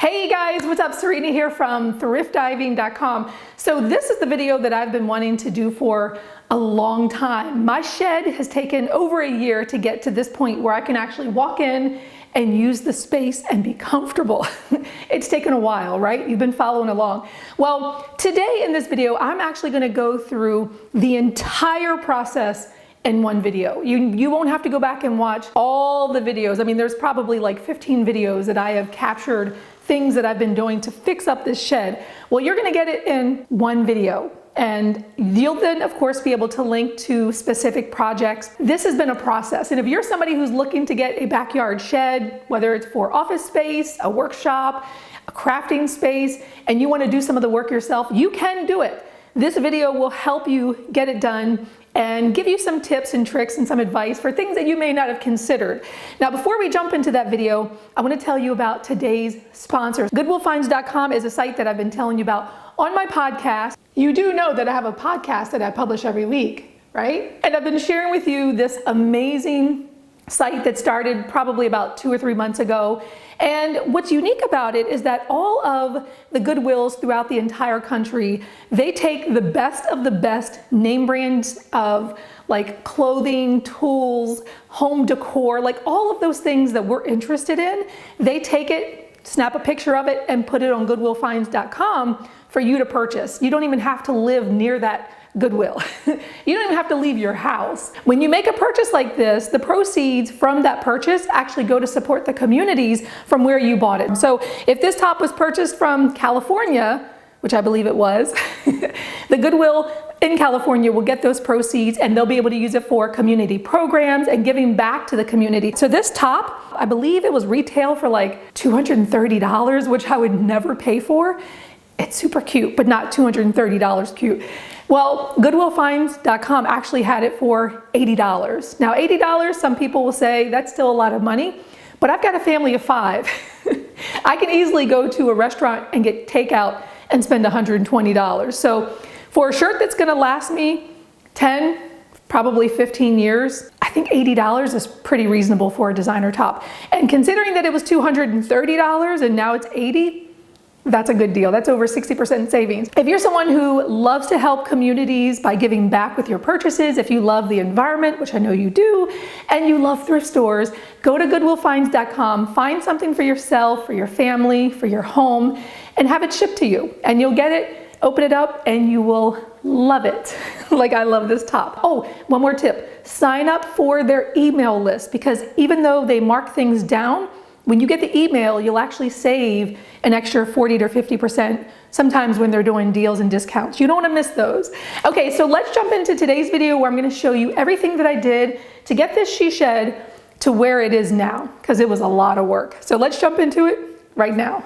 Hey guys, what's up? Serena here from thriftdiving.com. So this is the video that I've been wanting to do for a long time. My shed has taken over a year to get to this point where I can actually walk in and use the space and be comfortable. It's taken a while, right? You've been following along. Well, today in this video, I'm actually gonna go through the entire process in one video. You won't have to go back and watch all the videos. I mean, there's probably like 15 videos that I have captured things that I've been doing to fix up this shed. Well, you're gonna get it in one video. And you'll then, of course, be able to link to specific projects. This has been a process. And if you're somebody who's looking to get a backyard shed, whether it's for office space, a workshop, a crafting space, and you wanna do some of the work yourself, you can do it. This video will help you get it done and give you some tips and tricks and some advice for things that you may not have considered. Now, before we jump into that video, I want to tell you about today's sponsors. GoodwillFinds.com is a site that I've been telling you about on my podcast. You do know that I have a podcast that I publish every week, right? And I've been sharing with you this amazing site that started probably about 2 or 3 months ago. And what's unique about it is that all of the Goodwills throughout the entire country, they take the best of the best name brands of like clothing, tools, home decor, like all of those things that we're interested in. They take it, snap a picture of it, and put it on GoodwillFinds.com for you to purchase. You don't even have to live near that Goodwill. You don't even have to leave your house. When you make a purchase like this, the proceeds from that purchase actually go to support the communities from where you bought it. So if this top was purchased from California, which I believe it was, the Goodwill in California will get those proceeds and they'll be able to use it for community programs and giving back to the community. So this top, I believe it was retail for like $230, which I would never pay for. It's super cute, but not $230 cute. Well, GoodwillFinds.com actually had it for $80. Now, $80, some people will say that's still a lot of money, but I've got a family of 5. I can easily go to a restaurant and get takeout and spend $120. So for a shirt that's gonna last me 10, probably 15 years, I think $80 is pretty reasonable for a designer top. And considering that it was $230 and now it's $80, that's a good deal. That's over 60% savings. If you're someone who loves to help communities by giving back with your purchases, if you love the environment, which I know you do, and you love thrift stores, go to GoodwillFinds.com, find something for yourself, for your family, for your home, and have it shipped to you. And you'll get it, open it up, and you will love it. Like I love this top. Oh, one more tip. Sign up for their email list, because even though they mark things down, when you get the email, you'll actually save an extra 40 to 50% sometimes when they're doing deals and discounts. You don't want to miss those. Okay, so let's jump into today's video where I'm going to show you everything that I did to get this she shed to where it is now, because it was a lot of work. So let's jump into it right now.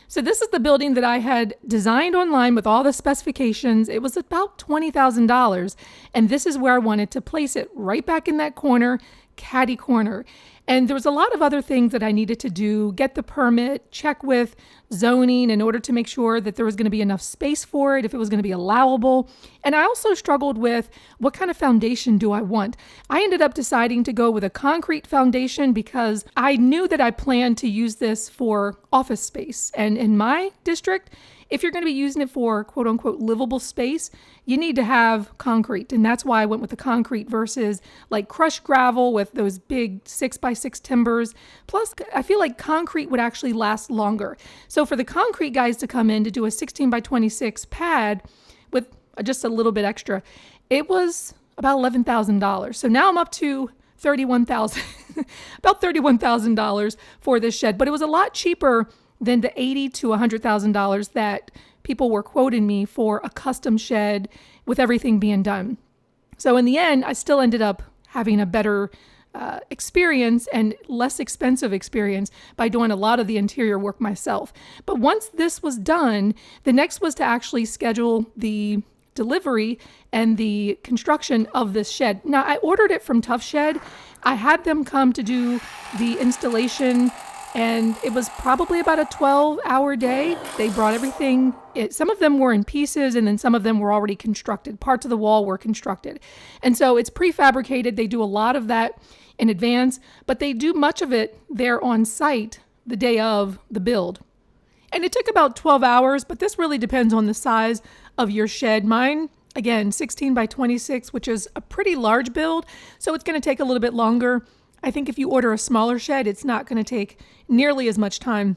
So this is the building that I had designed online with all the specifications. It was about $20,000. And this is where I wanted to place it, right back in that corner, catty corner. And there was a lot of other things that I needed to do, get the permit, check with zoning in order to make sure that there was going to be enough space for it, if it was going to be allowable. And I also struggled with what kind of foundation do I want? I ended up deciding to go with a concrete foundation because I knew that I planned to use this for office space. And in my district, if you're going to be using it for quote unquote livable space, you need to have concrete. And that's why I went with the concrete versus like crushed gravel with those big 6x6 timbers. Plus, I feel like concrete would actually last longer. So for the concrete guys to come in to do a 16x26 pad with just a little bit extra, it was about $11,000. So now I'm up to $31,000, about $31,000 for this shed, but it was a lot cheaper than the $80,000 to $100,000 that people were quoting me for a custom shed with everything being done. So in the end, I still ended up having a better experience and less expensive experience by doing a lot of the interior work myself. But once this was done, the next was to actually schedule the delivery and the construction of this shed. Now, I ordered it from Tough Shed. I had them come to do the installation, and it was probably about a 12-hour day. They brought everything. Some of them were in pieces, and then some of them were already constructed. Parts of the wall were constructed. And so it's prefabricated. They do a lot of that in advance, but they do much of it there on site the day of the build. And it took about 12 hours, but this really depends on the size of your shed. Mine, again, 16 by 26, which is a pretty large build, so it's going to take a little bit longer. I think if you order a smaller shed, it's not going to take nearly as much time.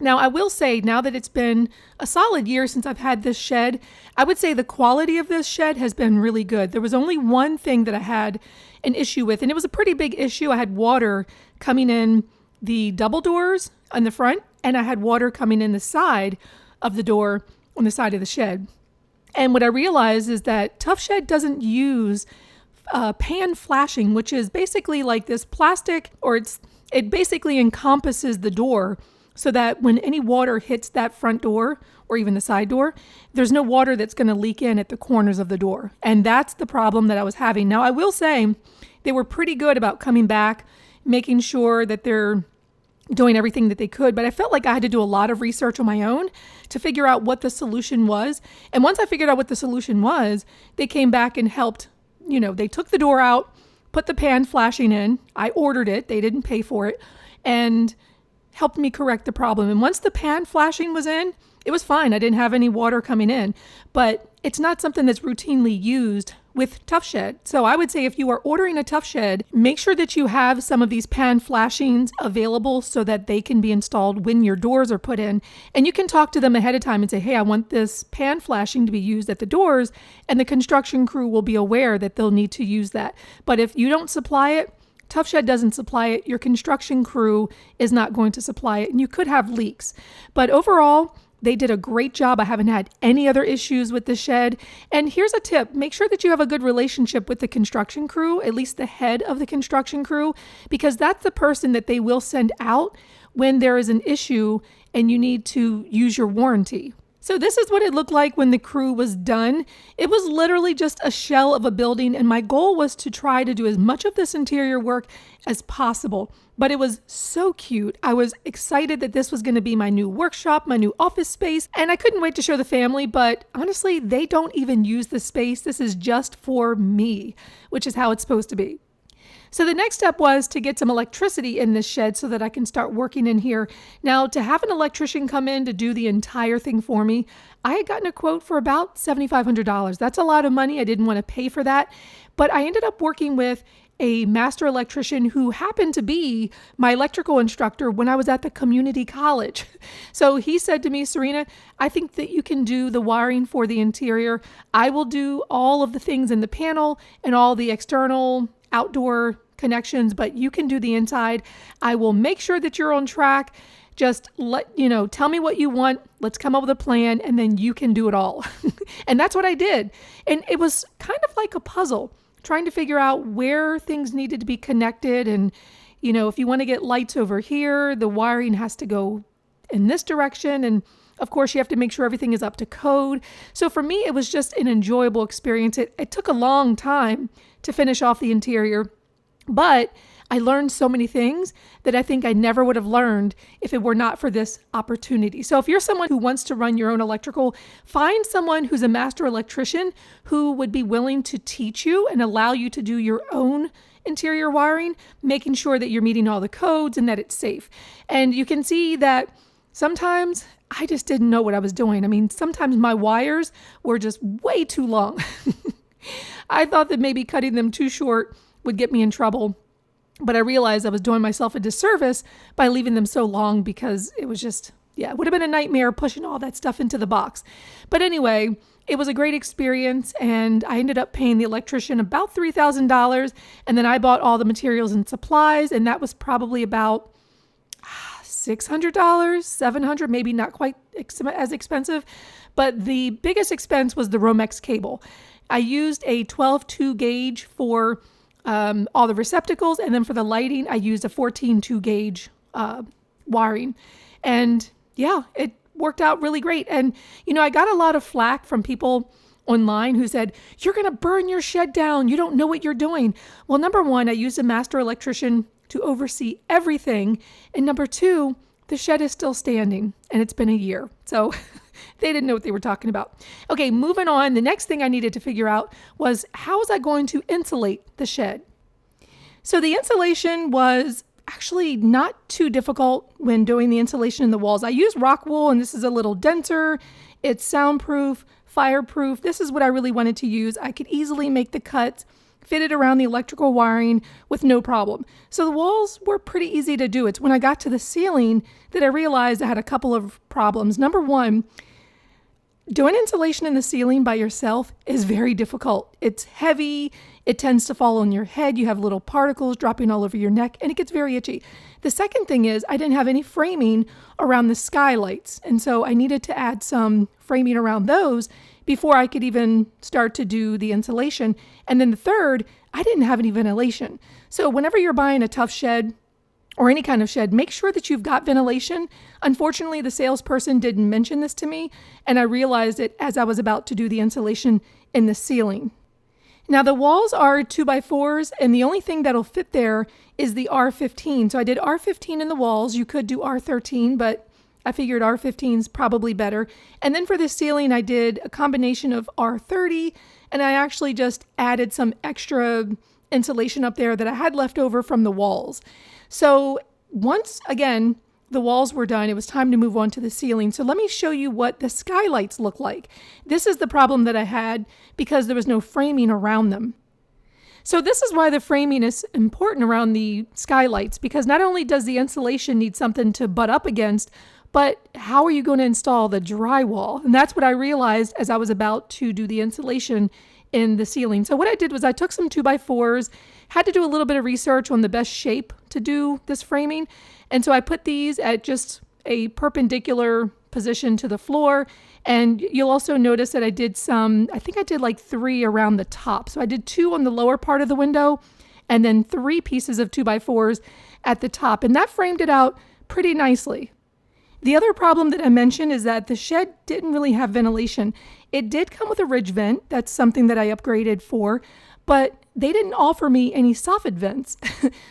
Now, I will say, now that it's been a solid year since I've had this shed, I would say the quality of this shed has been really good. There was only one thing that I had an issue with, and it was a pretty big issue. I had water coming in the double doors on the front, and I had water coming in the side of the door on the side of the shed. And what I realized is that Tough Shed doesn't use pan flashing, which is basically like this plastic, or it basically encompasses the door so that when any water hits that front door or even the side door, there's no water that's going to leak in at the corners of the door. And that's the problem that I was having. Now, I will say they were pretty good about coming back, making sure that they're doing everything that they could, but I felt like I had to do a lot of research on my own to figure out what the solution was. And once I figured out what the solution was, they came back and helped. They took the door out, put the pan flashing in. I ordered it. They didn't pay for it, and helped me correct the problem. And once the pan flashing was in, it was fine. I didn't have any water coming in, but it's not something that's routinely used with Tough Shed. So I would say if you are ordering a Tough Shed, make sure that you have some of these pan flashings available so that they can be installed when your doors are put in. And you can talk to them ahead of time and say, hey, I want this pan flashing to be used at the doors, and the construction crew will be aware that they'll need to use that. But if you don't supply it, Tough Shed doesn't supply it, your construction crew is not going to supply it, and you could have leaks. But overall, they did a great job. I haven't had any other issues with the shed. And here's a tip. Make sure that you have a good relationship with the construction crew, at least the head of the construction crew, because that's the person that they will send out when there is an issue and you need to use your warranty. So this is what it looked like when the crew was done. It was literally just a shell of a building, and my goal was to try to do as much of this interior work as possible. But it was so cute. I was excited that this was going to be my new workshop, my new office space, and I couldn't wait to show the family, but honestly, they don't even use the space. This is just for me, which is how it's supposed to be. So the next step was to get some electricity in this shed so that I can start working in here. Now, to have an electrician come in to do the entire thing for me, I had gotten a quote for about $7,500. That's a lot of money. I didn't want to pay for that, but I ended up working with a master electrician who happened to be my electrical instructor when I was at the community college. So he said to me, Serena, I think that you can do the wiring for the interior. I will do all of the things in the panel and all the external outdoor connections, but you can do the inside. I will make sure that you're on track. Just tell me what you want. Let's come up with a plan, and then you can do it all. And that's what I did. And it was kind of like a puzzle, trying to figure out where things needed to be connected. And, if you want to get lights over here, the wiring has to go in this direction. And of course, you have to make sure everything is up to code. So for me, it was just an enjoyable experience. It took a long time to finish off the interior, but I learned so many things that I think I never would have learned if it were not for this opportunity. So if you're someone who wants to run your own electrical, find someone who's a master electrician who would be willing to teach you and allow you to do your own interior wiring, making sure that you're meeting all the codes and that it's safe. And you can see that sometimes I just didn't know what I was doing. I mean, sometimes my wires were just way too long. I thought that maybe cutting them too short would get me in trouble, but I realized I was doing myself a disservice by leaving them so long, because it was just, it would have been a nightmare pushing all that stuff into the box. But anyway, it was a great experience, and I ended up paying the electrician about $3,000, and then I bought all the materials and supplies, and that was probably about $600, $700, maybe not quite as expensive, but the biggest expense was the Romex cable. I used a 12-2 gauge for all the receptacles, and then for the lighting, I used a 14-2 gauge wiring. And it worked out really great. And, I got a lot of flack from people online who said, you're going to burn your shed down. You don't know what you're doing. Well, number one, I used a master electrician to oversee everything. And number two, the shed is still standing, and it's been a year. So they didn't know what they were talking about. Okay, moving on. The next thing I needed to figure out was, how was I going to insulate the shed? So the insulation was actually not too difficult when doing the insulation in the walls. I use rock wool, and this is a little denser. It's soundproof, fireproof. This is what I really wanted to use. I could easily make the cuts, fit it around the electrical wiring with no problem. So the walls were pretty easy to do. It's when I got to the ceiling that I realized I had a couple of problems. Number one, doing insulation in the ceiling by yourself is very difficult. It's heavy. It tends to fall on your head. You have little particles dropping all over your neck, and it gets very itchy. The second thing is I didn't have any framing around the skylights, and so I needed to add some framing around those before I could even start to do the insulation. And then the third, I didn't have any ventilation. So whenever you're buying a tough shed or any kind of shed, make sure that you've got ventilation. Unfortunately, the salesperson didn't mention this to me, and I realized it as I was about to do the insulation in the ceiling. Now the walls are 2x4s, and the only thing that'll fit there is the R15. So I did R15 in the walls. You could do R13, but I figured R15 is probably better. And then for the ceiling, I did a combination of R30, and I actually just added some extra insulation up there that I had left over from the walls. So once again, the walls were done, it was time to move on to the ceiling. So let me show you what the skylights look like. This is the problem that I had because there was no framing around them. So this is why the framing is important around the skylights, because not only does the insulation need something to butt up against, but how are you going to install the drywall? And that's what I realized as I was about to do the insulation in the ceiling. So what I did was I took some 2x4s, had to do a little bit of research on the best shape to do this framing. And so I put these at just a perpendicular position to the floor. And you'll also notice that I did I think I did like 3 around the top. So I did 2 on the lower part of the window and then 3 pieces of 2x4s at the top. And that framed it out pretty nicely. The other problem that I mentioned is that the shed didn't really have ventilation. It did come with a ridge vent. That's something that I upgraded for, but they didn't offer me any soffit vents.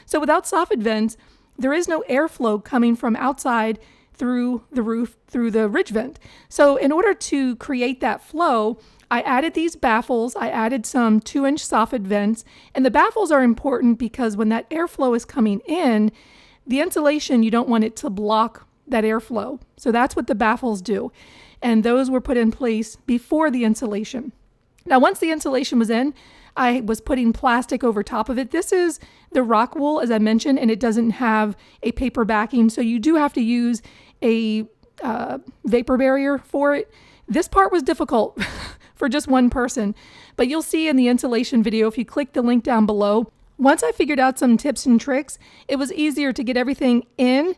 So without soffit vents, there is no airflow coming from outside through the roof, through the ridge vent. So in order to create that flow, I added these baffles. I added some 2-inch soffit vents, and the baffles are important because when that airflow is coming in, the insulation, you don't want it to block that airflow. So that's what the baffles do. And those were put in place before the insulation. Now, once the insulation was in, I was putting plastic over top of it. This is the rock wool, as I mentioned, and it doesn't have a paper backing. So you do have to use a vapor barrier for it. This part was difficult for just one person, but you'll see in the insulation video, if you click the link down below, once I figured out some tips and tricks, it was easier to get everything in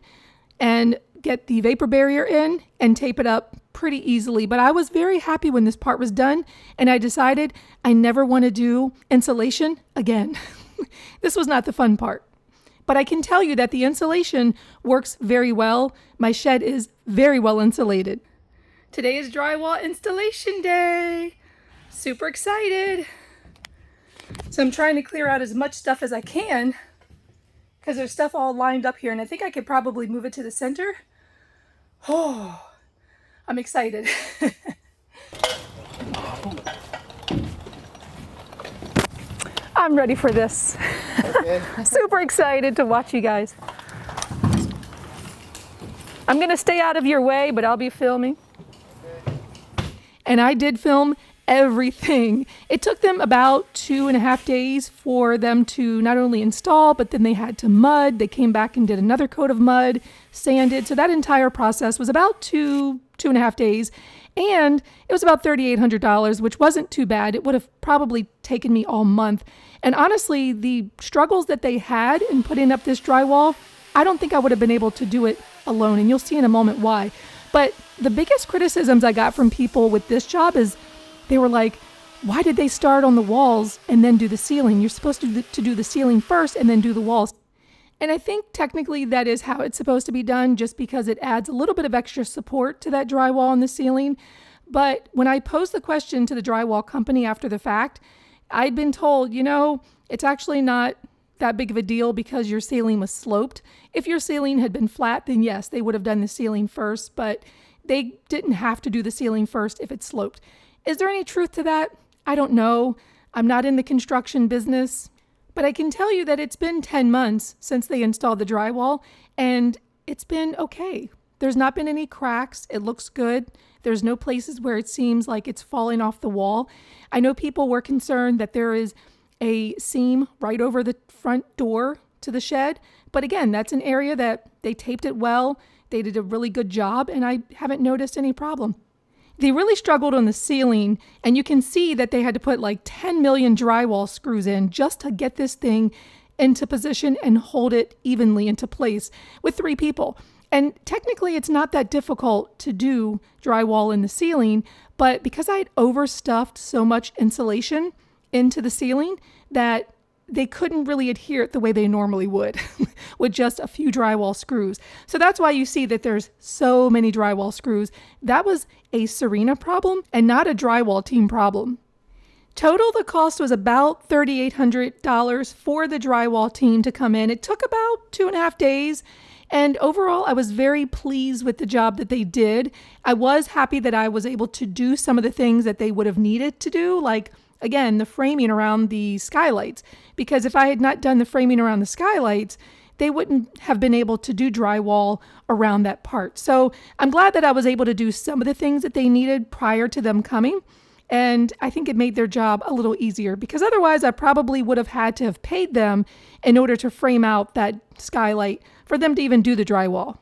and get the vapor barrier in and tape it up pretty easily. But I was very happy when this part was done, and I decided I never want to do insulation again. This was not the fun part. But I can tell you that the insulation works very well. My shed is very well insulated. Today is drywall installation day. Super excited. So I'm trying to clear out as much stuff as I can because there's stuff all lined up here, and I think I could probably move it to the center. Oh, I'm excited. I'm ready for this. Okay. Super excited to watch you guys. I'm gonna stay out of your way, but I'll be filming. Okay. And I did film everything. It took them about 2.5 days for them to not only install, but then they had to mud. They came back and did another coat of mud, sanded. So that entire process was about 2.5 days. And it was about $3,800, which wasn't too bad. It would have probably taken me all month. And honestly, the struggles that they had in putting up this drywall, I don't think I would have been able to do it alone. And you'll see in a moment why. But the biggest criticisms I got from people with this job is they were like, why did they start on the walls and then do the ceiling? You're supposed to do the ceiling first and then do the walls. And I think technically that is how it's supposed to be done, just because it adds a little bit of extra support to that drywall on the ceiling. But when I posed the question to the drywall company after the fact, I'd been told, you know, it's actually not that big of a deal because your ceiling was sloped. If your ceiling had been flat, then yes, they would have done the ceiling first, but they didn't have to do the ceiling first if it's sloped. Is there any truth to that? I don't know. I'm not in the construction business. But I can tell you that it's been 10 months since they installed the drywall, and it's been okay. There's not been any cracks. It looks good. There's no places where it seems like it's falling off the wall. I know people were concerned that there is a seam right over the front door to the shed. But again, that's an area that they taped it well. They did a really good job, and I haven't noticed any problem. They really struggled on the ceiling, and you can see that they had to put like 10 million drywall screws in just to get this thing into position and hold it evenly into place with 3 people. And technically, it's not that difficult to do drywall in the ceiling, but because I had overstuffed so much insulation into the ceiling that they couldn't really adhere it the way they normally would with just a few drywall screws. So that's why you see that there's so many drywall screws. That was a Serena problem and not a drywall team problem. Total, the cost was about $3,800 for the drywall team to come in. It took about 2.5 days. And overall, I was very pleased with the job that they did. I was happy that I was able to do some of the things that they would have needed to do, like, again, the framing around the skylights. Because if I had not done the framing around the skylights, they wouldn't have been able to do drywall around that part. So I'm glad that I was able to do some of the things that they needed prior to them coming. And I think it made their job a little easier, because otherwise I probably would have had to have paid them in order to frame out that skylight for them to even do the drywall.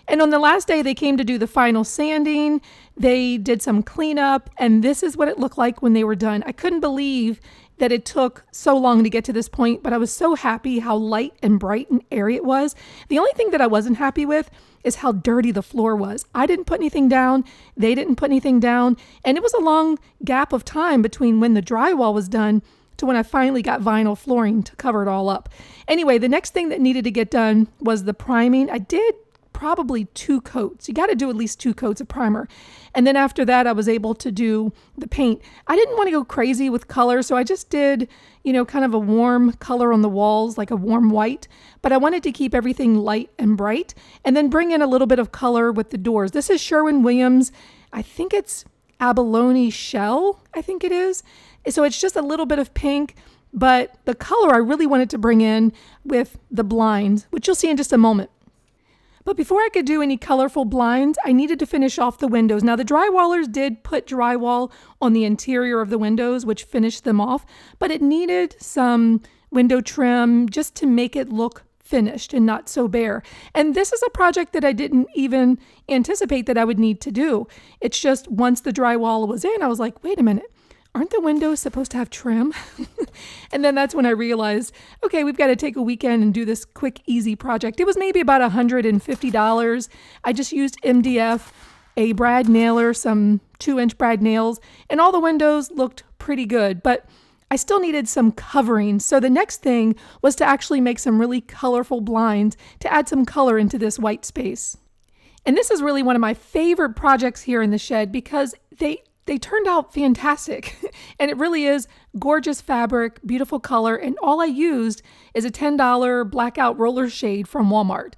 And on the last day, they came to do the final sanding. They did some cleanup, and this is what it looked like when they were done. I couldn't believe that it took so long to get to this point, but I was so happy how light and bright and airy it was. The only thing that I wasn't happy with is how dirty the floor was. I didn't put anything down. They didn't put anything down. And it was a long gap of time between when the drywall was done to when I finally got vinyl flooring to cover it all up. Anyway, the next thing that needed to get done was the priming. I did probably 2 coats. You got to do at least 2 coats of primer. And then after that, I was able to do the paint. I didn't want to go crazy with color, so I just did, kind of a warm color on the walls, like a warm white. But I wanted to keep everything light and bright, and then bring in a little bit of color with the doors. This is Sherwin-Williams. I think it's abalone shell, I think it is. So it's just a little bit of pink, but the color I really wanted to bring in with the blinds, which you'll see in just a moment. But before I could do any colorful blinds, I needed to finish off the windows. Now, the drywallers did put drywall on the interior of the windows, which finished them off, but it needed some window trim just to make it look finished and not so bare. And this is a project that I didn't even anticipate that I would need to do. It's just once the drywall was in, I was like, wait a minute. Aren't the windows supposed to have trim? And then that's when I realized, okay, we've got to take a weekend and do this quick, easy project. It was maybe about $150. I just used MDF, a brad nailer, some 2-inch brad nails, and all the windows looked pretty good, but I still needed some covering. So the next thing was to actually make some really colorful blinds to add some color into this white space. And this is really one of my favorite projects here in the shed because they turned out fantastic. And it really is gorgeous fabric, beautiful color. And all I used is a $10 blackout roller shade from Walmart.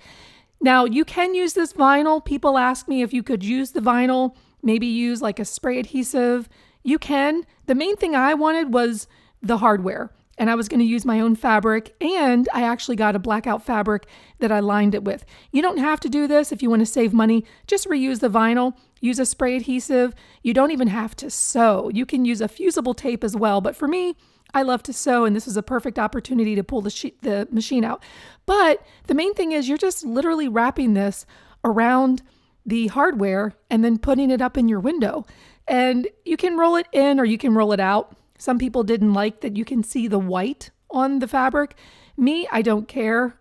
Now, you can use this vinyl. People ask me if you could use the vinyl, maybe use like a spray adhesive. You can. The main thing I wanted was the hardware. And I was going to use my own fabric, and I actually got a blackout fabric that I lined it with. You don't have to do this if you want to save money. Just reuse the vinyl, use a spray adhesive. You don't even have to sew. You can use a fusible tape as well, but for me, I love to sew, and this is a perfect opportunity to pull the machine out. But the main thing is you're just literally wrapping this around the hardware and then putting it up in your window. And you can roll it in or you can roll it out. Some people didn't like that you can see the white on the fabric. Me, I don't care.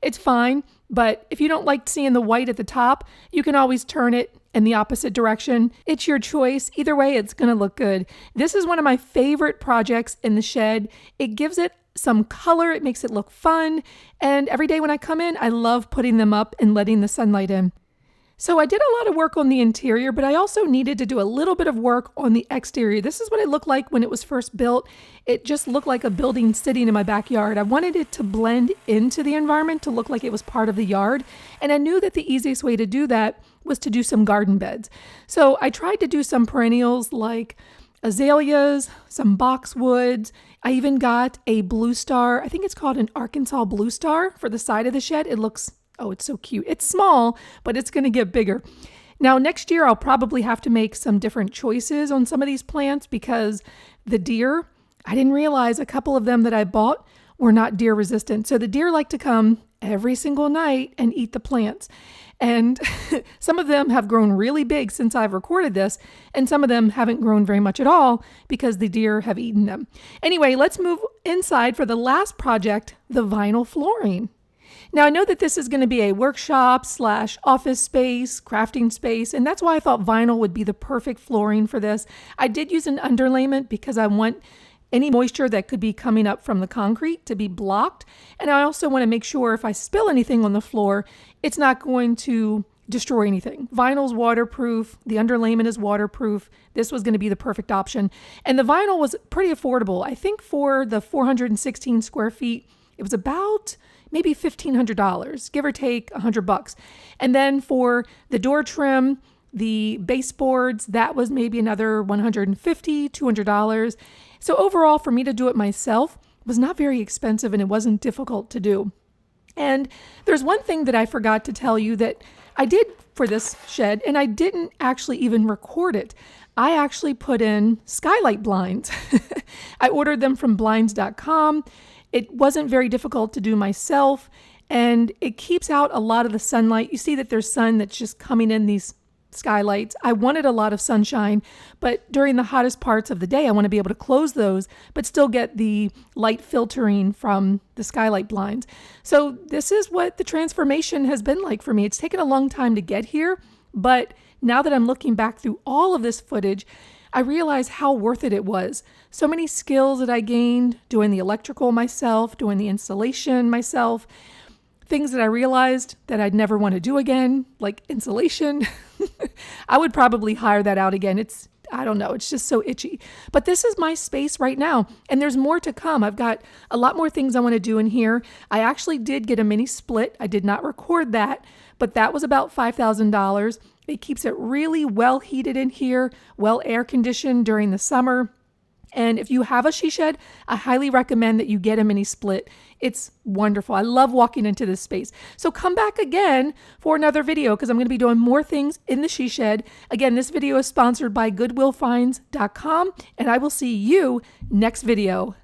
It's fine. But if you don't like seeing the white at the top, you can always turn it in the opposite direction. It's your choice. Either way, it's going to look good. This is one of my favorite projects in the shed. It gives it some color. It makes it look fun. And every day when I come in, I love putting them up and letting the sunlight in. So I did a lot of work on the interior, but I also needed to do a little bit of work on the exterior. This is what it looked like when it was first built. It just looked like a building sitting in my backyard. I wanted it to blend into the environment, to look like it was part of the yard. And I knew that the easiest way to do that was to do some garden beds. So I tried to do some perennials like azaleas, some boxwoods. I even got a blue star. I think it's called an Arkansas blue star for the side of the shed. It looks, oh, it's so cute. It's small, but it's going to get bigger. Now, next year, I'll probably have to make some different choices on some of these plants because the deer, I didn't realize a couple of them that I bought were not deer resistant. So the deer like to come every single night and eat the plants. And some of them have grown really big since I've recorded this, and some of them haven't grown very much at all because the deer have eaten them. Anyway, let's move inside for the last project, the vinyl flooring. Now, I know that this is going to be a workshop / office space, crafting space, and that's why I thought vinyl would be the perfect flooring for this. I did use an underlayment because I want any moisture that could be coming up from the concrete to be blocked. And I also want to make sure if I spill anything on the floor, it's not going to destroy anything. Vinyl's waterproof. The underlayment is waterproof. This was going to be the perfect option. And the vinyl was pretty affordable. I think for the 416 square feet, it was about maybe $1,500, give or take $100. And then for the door trim, the baseboards, that was maybe another $150, $200. So overall, for me to do it myself was not very expensive and it wasn't difficult to do. And there's one thing that I forgot to tell you that I did for this shed, and I didn't actually even record it. I actually put in skylight blinds. I ordered them from blinds.com. It wasn't very difficult to do myself, and it keeps out a lot of the sunlight. You see that there's sun that's just coming in these skylights. I wanted a lot of sunshine, but during the hottest parts of the day, I want to be able to close those, but still get the light filtering from the skylight blinds. So this is what the transformation has been like for me. It's taken a long time to get here, but now that I'm looking back through all of this footage, I realize how worth it was. So many skills that I gained doing the electrical myself, doing the installation myself, things that I realized that I'd never want to do again, like insulation. I would probably hire that out again. I don't know, it's just so itchy. But this is my space right now, and there's more to come. I've got a lot more things I want to do in here. I actually did get a mini split. I did not record that, but that was about $5,000. It keeps it really well heated in here, well air conditioned during the summer. And if you have a she shed, I highly recommend that you get a mini split. It's wonderful. I love walking into this space. So come back again for another video because I'm going to be doing more things in the she shed. Again, this video is sponsored by GoodwillFinds.com, and I will see you next video.